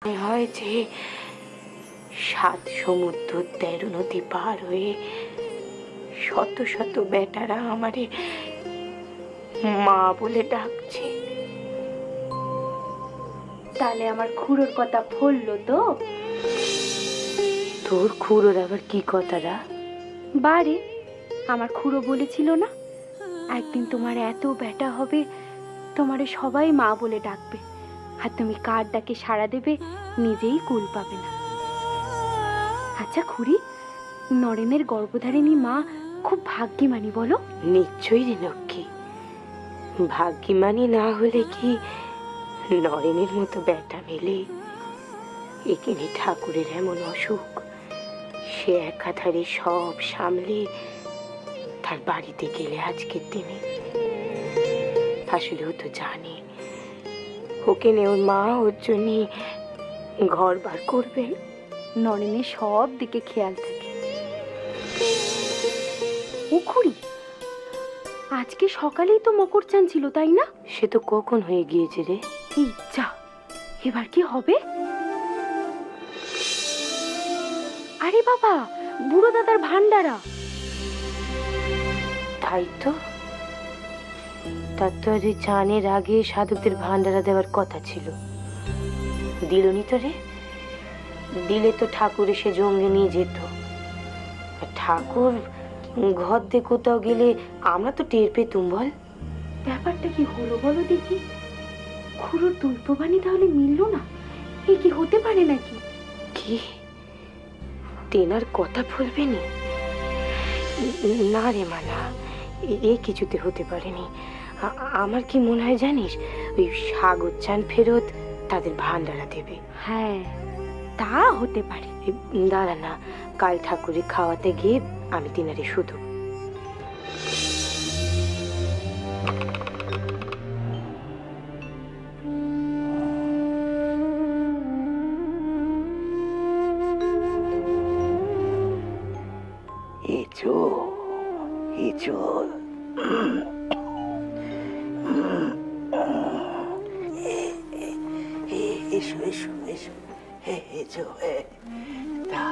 হয় যে 7 সমুদ্র 13 নদী পার হয়ে শত শত বেটারা আমারে মা বলে ডাকছে। তাহলে আমার খুড়োর কথা ফললো তো? তোর খুড়োর আবার কি কথাটা? বারে আমার খুড়ো বলেছিল না, একদিন তোমার এত বেটা হবে তোমারে সবাই মা বলে ডাকবে, আর তুমি কার ডাকে সাড়া দেবে নিজেই কুল পাবে না। আচ্ছা খুড়ি, নরেনের গর্ভধারিণী মা খুব ভাগ্যিমানী বলো? নিশ্চয়ই রে লক্ষ্মী, ভাগ্যিমানী না হলে কি নরেনের মতো বেটা মেলে? এখানে ঠাকুরের এমন অসুখ, সে একাধারে সব সামলে তার বাড়িতে গেলে আজকের দিনে। আসলে ও তো জানে ওকে নে ওর মা ওর জন্য ঘর বার করবেন। নরেনের সব দিকে খেয়াল থাকে। ও খুড়ি, আজকে সকালেই তো মকর চান ছিল তাই না? সে তো কখন হয়ে গিয়েছে রে। এই যা, এবার কি হবে? আরে বাবা, বুড়ো দাদার ভান্ডারা। তাই তো, তার তো আজ চানের আগে সাধকদের ভান্ডারা দেওয়ার কথা ছিল, দিলনি তো রে। দিলে তো ঠাকুর এসে জঙ্গে নিয়ে যেত। ঠাকুর ঘর দিয়ে কোথাও গেলে আমরা তো টের পেতুম বল। ব্যাপারটা কি হলো বলো দেখি? খুড়োর দুল্পবাণী তাহলে মিললো না? এ কি হতে পারে নাকি? কি তেনার কথা ভুলবে নি? না রে মানা, এ কিছুতে হতে পারেনি। আমার কি মনে হয় জানিস, ওই সাগর চান ফেরত তাদের ভান্ডারা দেবে। হ্যাঁ, তা হতে পারে। দাঁড়া না, কাল ঠাকুরে খাওয়াতে গিয়ে আমি তিনারে শুধু। এসো এসো এসো এসো। তা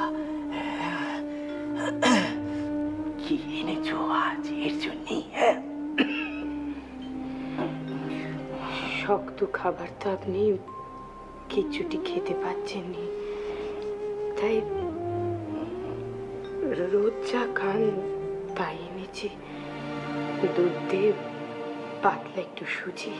কি এনেছো আজ এর জন্যই? শক্ত খাবার তো আপনি কিছুটি খেতে পাচ্ছেননি, তাই রোজ যা খান তাই এনেছি। দুধ দিয়ে পাতলা একটু সুজি।